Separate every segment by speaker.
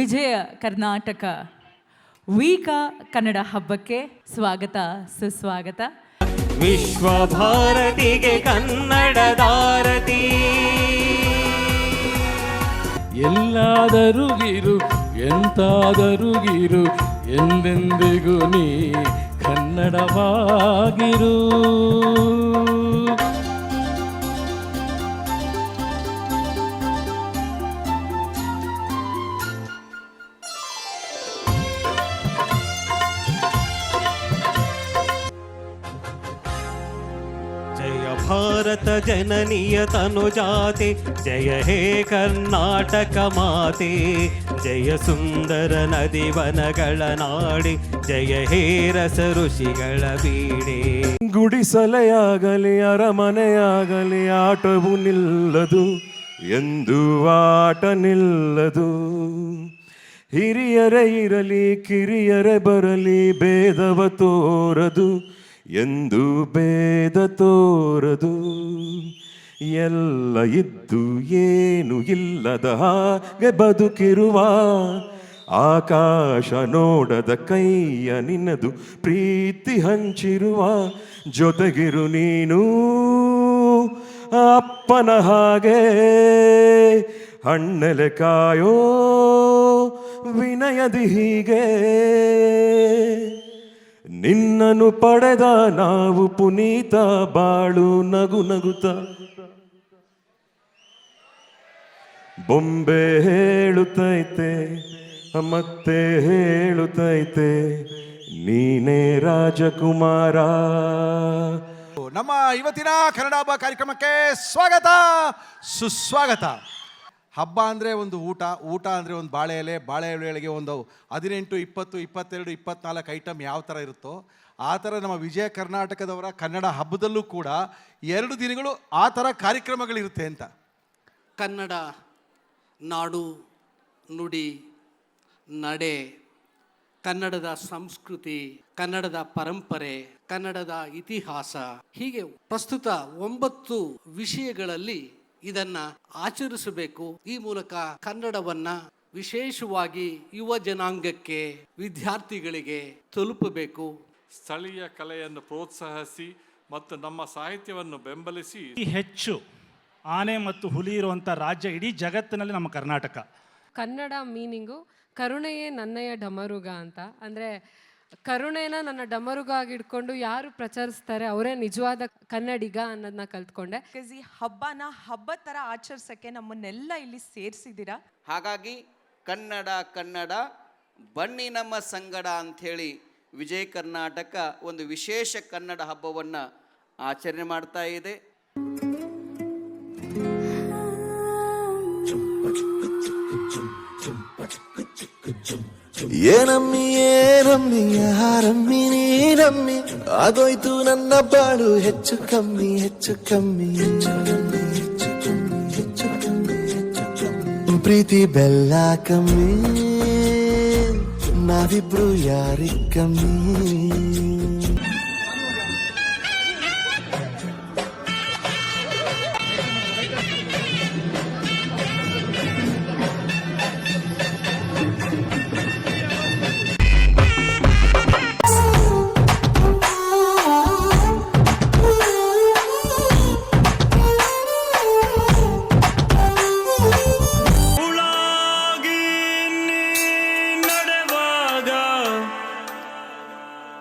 Speaker 1: Vijaya Karnataka week Kannada ಹಬ್ಬಕ್ಕೆ ಸ್ವಾಗತ ಸುಸ್ವಾಗತ.
Speaker 2: ವಿಶ್ವ ಭಾರತಿಗೆ ಕನ್ನಡದಾರತಿ.
Speaker 3: ಎಲ್ಲಾದರೂ ಇರು ಎಂತಾದರೂ ಇರು ಎಂದೆಂದಿಗೂ ನೀ ಕನ್ನಡವಾಗಿರು.
Speaker 2: ಜಯ ಭಾರತ ಜನನಿಯ ತನುಜಾತೆ, ಜಯ ಹೇ ಕರ್ನಾಟಕ ಮಾತೆ, ಜಯ ಸುಂದರ ನದಿ ವನಗಳ ನಾಡೆ, ಜಯ ಹೇ ರಸ ಋಷಿಗಳ ಬೀಡೆ.
Speaker 4: ಗುಡಿಸಲೆಯಾಗಲಿ ಅರಮನೆಯಾಗಲಿ ಆಟವು ನಿಲ್ಲದು, ಎಂದು ಆಟ ನಿಲ್ಲದು. ಹಿರಿಯರೇ ಇರಲಿ ಕಿರಿಯರೇ ಬರಲಿ ಭೇದವ ತೋರದು, ಎಂದು ಭೇದ ತೋರದು. ಎಲ್ಲ ಇದ್ದು ಏನು ಇಲ್ಲದ ಹಾಗೆ ಬದುಕಿರುವ, ಆಕಾಶ ನೋಡದ ಕೈಯ ನಿನ್ನದು ಪ್ರೀತಿ ಹಂಚಿರುವ. ಜೊತೆಗಿರು ನೀನು ಅಪ್ಪನ ಹಾಗೆ, ಹಣ್ಣೆಲೆ ಕಾಯೋ ವಿನಯದಿ ಹೀಗೆ. ನಿನ್ನನ್ನು ಪಡೆದ ನಾವು ಪುನೀತ, ಬಾಳು ನಗು ನಗುತ್ತ. ಬೊಂಬೆ ಹೇಳುತ್ತೈತೆ ಮತ್ತೆ ಹೇಳುತ್ತೈತೆ, ನೀನೇ ರಾಜಕುಮಾರ.
Speaker 5: ನಮ್ಮ ಇವತ್ತಿನ ಕನ್ನಡ ಹಬ್ಬ ಕಾರ್ಯಕ್ರಮಕ್ಕೆ ಸ್ವಾಗತ ಸುಸ್ವಾಗತ. ಹಬ್ಬ ಅಂದರೆ ಒಂದು ಊಟ ಅಂದರೆ ಒಂದು ಬಾಳೆ ಎಲೆಗೆ ಒಂದು 18, 20, 22, 24 ಐಟಮ್ ಯಾವ ಥರ ಇರುತ್ತೋ ಆ ಥರ ನಮ್ಮ ವಿಜಯ ಕರ್ನಾಟಕದವರ ಕನ್ನಡ ಹಬ್ಬದಲ್ಲೂ ಕೂಡ 2 ದಿನಗಳು ಆ ಥರ ಕಾರ್ಯಕ್ರಮಗಳಿರುತ್ತೆ ಅಂತ.
Speaker 6: ಕನ್ನಡ ನಾಡು ನುಡಿ ನಡೆ, ಕನ್ನಡದ ಸಂಸ್ಕೃತಿ, ಕನ್ನಡದ ಪರಂಪರೆ, ಕನ್ನಡದ ಇತಿಹಾಸ, ಹೀಗೆ ಪ್ರಸ್ತುತ 9 ವಿಷಯಗಳಲ್ಲಿ ಇದನ್ನ ಆಚರಿಸಬೇಕು. ಈ ಮೂಲಕ ಕನ್ನಡವನ್ನ ವಿಶೇಷವಾಗಿ ಯುವ ಜನಾಂಗಕ್ಕೆ, ವಿದ್ಯಾರ್ಥಿಗಳಿಗೆ ತಲುಪಬೇಕು.
Speaker 3: ಸ್ಥಳೀಯ ಕಲೆಯನ್ನು ಪ್ರೋತ್ಸಾಹಿಸಿ ಮತ್ತು ನಮ್ಮ ಸಾಹಿತ್ಯವನ್ನು ಬೆಂಬಲಿಸಿ.
Speaker 7: ಹೆಚ್ಚು ಆನೆ ಮತ್ತು ಹುಲಿ ಇರುವಂಥ ರಾಜ್ಯ ಇಡೀ ಜಗತ್ತಿನಲ್ಲಿ ನಮ್ಮ ಕರ್ನಾಟಕ.
Speaker 8: ಕನ್ನಡ ಮೀನಿಂಗು ಕರುಣೆಯೇ ನನ್ನಯ ಡಮರುಗ ಅಂತ. ಅಂದರೆ ಕರುಣೆನ ನನ್ನ ಡಮರುಗ ಆಗಿ ಇಟ್ಕೊಂಡು ಯಾರು ಪ್ರಚಾರಿಸ್ತಾರೆ ಅವರೇ ನಿಜವಾದ ಕನ್ನಡಿಗ ಅನ್ನೋದನ್ನ ಕಲ್ತ್ಕೊಂಡೆ.
Speaker 9: ಈ ಹಬ್ಬನ ಹಬ್ಬದ ಥರ ಆಚರಿಸೋಕ್ಕೆ ನಮ್ಮನ್ನೆಲ್ಲ ಇಲ್ಲಿ ಸೇರಿಸಿದ್ದೀರಾ.
Speaker 6: ಹಾಗಾಗಿ ಕನ್ನಡ ಕನ್ನಡ ಬನ್ನಿ ನಮ್ಮ ಸಂಗಡ ಅಂಥೇಳಿ ವಿಜಯ ಕರ್ನಾಟಕ ಒಂದು ವಿಶೇಷ ಕನ್ನಡ ಹಬ್ಬವನ್ನು ಆಚರಣೆ ಮಾಡ್ತಾ ಇದೆ.
Speaker 10: ಏನಮ್ಮಿ ಏನಮ್ಮಿ ಯಾರಮ್ಮಿ ನೀನಮ್ಮಿ, ಆಗೋಯ್ತು ನನ್ನ ಬಾಳು ಹೆಚ್ಚು ಕಮ್ಮಿ ಹೆಚ್ಚು ಕಮ್ಮಿ ಹೆಚ್ಚು ಕಮ್ಮಿ ಹೆಚ್ಚು ಕಮ್ಮಿ ಹೆಚ್ಚು ಕಮ್ಮಿ ಹೆಚ್ಚು ಕಮ್ಮಿ. ಪ್ರೀತಿ ಬೆಲ್ಲ ಕಮ್ಮಿ, ನಾವಿಬ್ರು ಯಾರಿಗ್ ಕಮ್ಮಿ.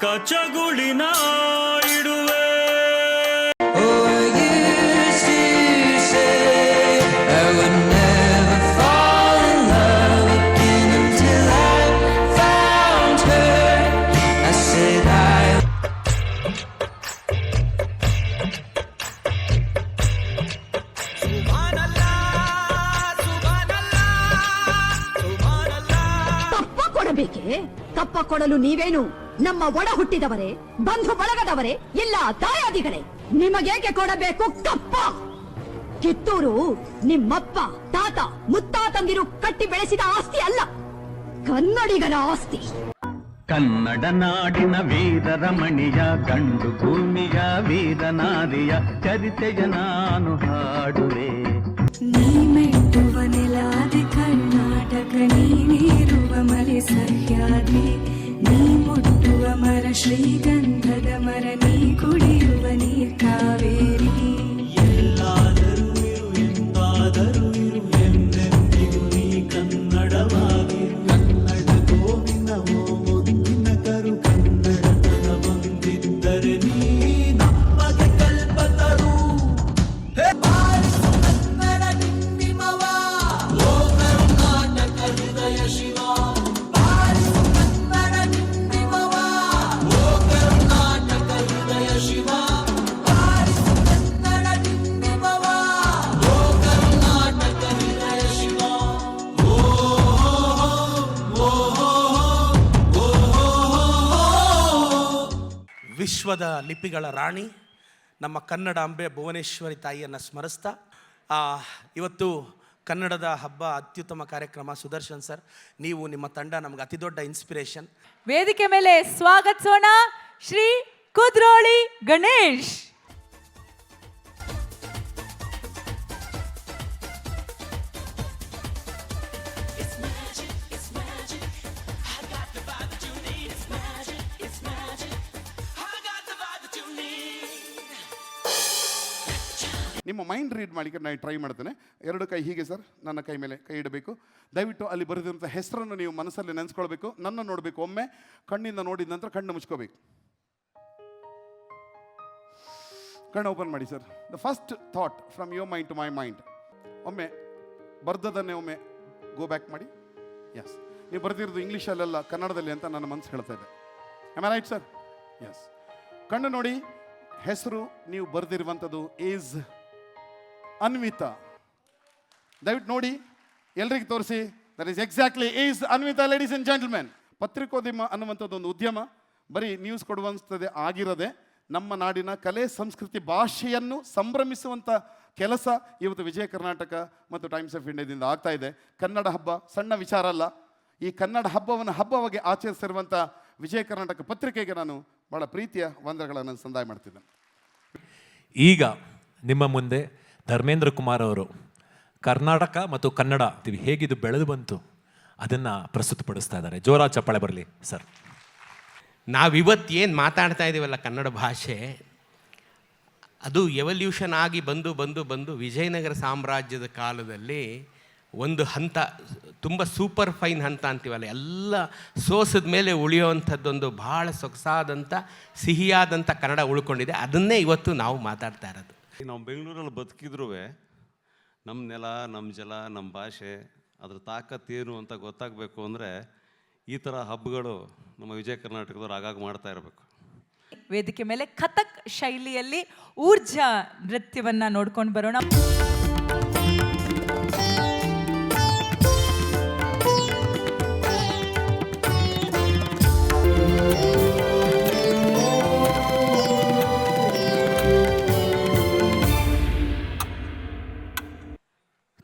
Speaker 2: ಕಚಗುಳಿನ ಇಡುವೆ.
Speaker 11: ತಪ್ಪ ಕೊಡಬೇಕೆ? ತಪ್ಪ ಕೊಡಲು ನೀವೇನು ನಮ್ಮ ಒಡ ಹುಟ್ಟಿದವರೇ, ಬಂಧು ಬಳಗದವರೇ, ಇಲ್ಲ ದಾಯಾದಿಗಳೇ? ನಿಮಗೇಕೆ ಕೊಡಬೇಕು ಕಪ್ಪ? ಕಿತ್ತೂರು ನಿಮ್ಮಪ್ಪ ತಾತ ಮುತ್ತಾತಂದಿರು ಕಟ್ಟಿ ಬೆಳೆಸಿದ ಆಸ್ತಿ ಅಲ್ಲ, ಕನ್ನಡಿಗರ ಆಸ್ತಿ.
Speaker 12: ಕನ್ನಡ ನಾಡಿನ ವೀರರಮಣಿಯ, ಗಂಡು ಭೂಮಿಯ ವೀರನಾರಿಯ ಚರಿತೆಯ ನಾನು ಹಾಡುವೆ.
Speaker 11: ನೀ ಮೆಟ್ಟುವ ನೆಲಾದೆ ಕರ್ನಾಟಕ ನೀನಿರುವ ಮಲೆ ಸಹ್ಯಾದ್ರಿ ನೀ ಮುಟ್ಟುವ ಮರ ಶ್ರೀಗಂಧದ ಮರ ನೀ ಕುಡಿಯುವ ನೀರ್ ಕಾವೇರಿ
Speaker 2: ಎಲ್ಲಾದರೂ ಇರು ಎಂದಾದರೂ ಇರು ಎಂದೆಂದಿಗೂ ನೀ ಕನ್ನಡವಾಗಿರು ಕನ್ನಡ ಗೋವಿನವೋ ಮುದ್ದಿನ ಕರು ಕನ್ನಡತನ ಬಂದಿದ್ದರೆ ನೀ ನಮಗೆ ಕಲ್ಪತರು ಕನ್ನಡ ಡಿಂಡಿಮವ ಓ ಕರ್ನಾಟಕ ಹೃದಯ ಶಿವ ಬಾರಿಸು ಕನ್ನಡ ಡಿಂಡಿಮವ ಓ ಕರ್ನಾಟಕ ಹೃದಯ ಶಿವ ಬಾರಿಸು ಕನ್ನಡ ಡಿಂಡಿಮವ ಓ ಕರ್ನಾಟಕ ಹೃದಯ ಶಿವ ಓ
Speaker 5: ವಿಶ್ವದ ಲಿಪಿಗಳ ರಾಣಿ ನಮ್ಮ ಕನ್ನಡ ಅಂಬೆ ಭುವನೇಶ್ವರಿ ತಾಯಿಯನ್ನು ಸ್ಮರಿಸ್ತಾ ಇವತ್ತು ಕನ್ನಡದ ಹಬ್ಬ ಅತ್ಯುತ್ತಮ ಕಾರ್ಯಕ್ರಮ. ಸುದರ್ಶನ್ ಸರ್, ನೀವು ನಿಮ್ಮ ತಂಡ ನಮ್ಗೆ ಅತಿ ದೊಡ್ಡ ಇನ್ಸ್ಪಿರೇಷನ್.
Speaker 1: ವೇದಿಕೆ ಮೇಲೆ ಸ್ವಾಗತಿಸೋಣ ಶ್ರೀ ಕುದ್ರೋಳಿ ಗಣೇಶ್.
Speaker 13: ನಿಮ್ಮ ಮೈಂಡ್ ರೀಡ್ ಮಾಡಲಿಕ್ಕೆ ನಾನು ಟ್ರೈ ಮಾಡ್ತೇನೆ. ಎರಡು ಕೈ ಹೀಗೆ ಸರ್, ನನ್ನ ಕೈ ಮೇಲೆ ಕೈ ಇಡಬೇಕು. ದಯವಿಟ್ಟು ಅಲ್ಲಿ ಬರೆದಿರುವಂಥ ಹೆಸರನ್ನು ನೀವು ಮನಸ್ಸಲ್ಲಿ ನೆನೆಸ್ಕೊಳ್ಬೇಕು. ನನ್ನ ನೋಡಬೇಕು, ಒಮ್ಮೆ ಕಣ್ಣಿಂದ ನೋಡಿದ ನಂತರ ಕಣ್ಣು ಮುಚ್ಕೋಬೇಕು. ಕಣ್ಣು ಓಪನ್ ಮಾಡಿ sir. The first thought from your mind to my mind. ಒಮ್ಮೆ ಬರ್ದದನ್ನೇ ಒಮ್ಮೆ ಗೋ ಬ್ಯಾಕ್ ಮಾಡಿ. ಎಸ್, ನೀವು ಬರೆದಿರೋದು ಇಂಗ್ಲೀಷಲ್ಲೆಲ್ಲ ಕನ್ನಡದಲ್ಲಿ ಅಂತ ನನ್ನ ಮನಸ್ಸು ಹೇಳ್ತಾ ಇದೆ. Am I right sir? Yes. ಕಣ್ಣು ನೋಡಿ, ಹೆಸರು ನೀವು ಬರೆದಿರುವಂಥದ್ದು ಈಸ್ ಅನ್ವಿತಾ. ದಯವಿಟ್ಟು ನೋಡಿ, ಎಲ್ರಿಗೂ ತೋರಿಸಿ. That is exactly is Anvita. Ladies and gentlemen, ಪತ್ರಿಕೋದ್ಯಮ ಅನ್ನುವಂಥದ್ದು ಒಂದು ಉದ್ಯಮ ಬರೀ ನ್ಯೂಸ್ ಕೊಡುವಂಥದ್ದೇ ಆಗಿರದೆ ನಮ್ಮ ನಾಡಿನ ಕಲೆ, ಸಂಸ್ಕೃತಿ, ಭಾಷೆಯನ್ನು ಸಂಭ್ರಮಿಸುವಂಥ ಕೆಲಸ ಇವತ್ತು ವಿಜಯ ಕರ್ನಾಟಕ ಮತ್ತು ಟೈಮ್ಸ್ ಆಫ್ ಇಂಡಿಯಾದಿಂದ ಆಗ್ತಾ ಇದೆ. ಕನ್ನಡ ಹಬ್ಬ ಸಣ್ಣ ವಿಚಾರ ಅಲ್ಲ. ಈ ಕನ್ನಡ ಹಬ್ಬವನ್ನು ಹಬ್ಬವಾಗಿ ಆಚರಿಸಿರುವಂಥ ವಿಜಯ ಕರ್ನಾಟಕ ಪತ್ರಿಕೆಗೆ ನಾನು ಭಾಳ ಪ್ರೀತಿಯ ವಂದನೆಗಳನ್ನು ಸಂದಾಯ ಮಾಡ್ತಿದ್ದೇನೆ.
Speaker 14: ಈಗ ನಿಮ್ಮ ಮುಂದೆ ಧರ್ಮೇಂದ್ರ ಕುಮಾರ್ ಅವರು ಕರ್ನಾಟಕ ಮತ್ತು ಕನ್ನಡ ಹೇಗಿದು ಬೆಳೆದು ಬಂತು ಅದನ್ನು ಪ್ರಸ್ತುತಪಡಿಸ್ತಾ ಇದ್ದಾರೆ. ಜೋರ ಚಪ್ಪಾಳೆ ಬರಲಿ ಸರ್.
Speaker 15: ನಾವಿವತ್ತು ಏನು ಮಾತಾಡ್ತಾ ಇದ್ದೀವಲ್ಲ ಕನ್ನಡ ಭಾಷೆ, ಅದು ಎವಲ್ಯೂಷನ್ ಆಗಿ ಬಂದು ಬಂದು ಬಂದು ವಿಜಯನಗರ ಸಾಮ್ರಾಜ್ಯದ ಕಾಲದಲ್ಲಿ ಒಂದು ಹಂತ, ತುಂಬ ಸೂಪರ್ ಫೈನ್ ಹಂತ ಅಂತೀವಲ್ಲ, ಎಲ್ಲ ಸೋಸದ ಮೇಲೆ ಉಳಿಯುವಂಥದ್ದೊಂದು ಭಾಳ ಸೊಗಸಾದಂಥ ಸಿಹಿಯಾದಂಥ ಕನ್ನಡ ಉಳ್ಕೊಂಡಿದೆ. ಅದನ್ನೇ ಇವತ್ತು ನಾವು ಮಾತಾಡ್ತಾ ಇರೋದು.
Speaker 16: ನಾವು ಬೆಂಗಳೂರಲ್ಲಿ ಬದುಕಿದ್ರೂ ನಮ್ಮ ನೆಲ, ನಮ್ಮ ಜಲ, ನಮ್ಮ ಭಾಷೆ, ಅದ್ರ ತಾಕತ್ತೇನು ಅಂತ ಗೊತ್ತಾಗಬೇಕು ಅಂದರೆ ಈ ಥರ ಹಬ್ಬಗಳು ನಮ್ಮ ವಿಜಯ ಕರ್ನಾಟಕದವ್ರು ಆಗಾಗ ಮಾಡ್ತಾ ಇರಬೇಕು.
Speaker 1: ವೇದಿಕೆ ಮೇಲೆ ಕಥಕ್ ಶೈಲಿಯಲ್ಲಿ ಊರ್ಜಾ ನೃತ್ಯವನ್ನ ನೋಡ್ಕೊಂಡು ಬರೋಣ.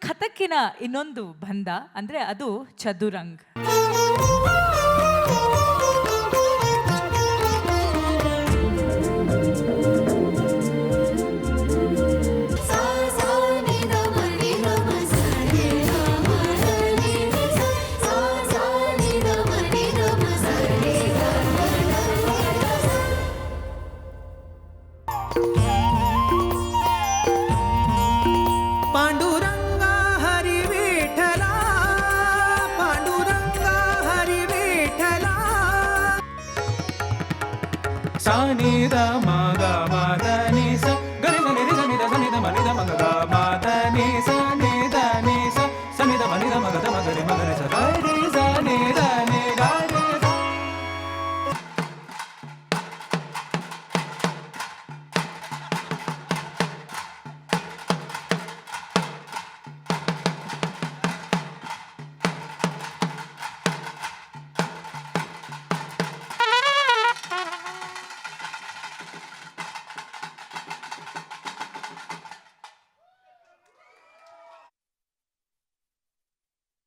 Speaker 1: ಕಥಕ್ಕಿನ ಇನ್ನೊಂದು ಬಂಧ ಅಂದ್ರೆ ಅದು ಚದುರಂಗ್.
Speaker 2: ಪಾಂಡುರಂಗ ಹರಿ ವಿಠಲ, ಪಾಂಡುರಂಗ ಹರಿ ವಿಠಲ. ಸಾನಿದ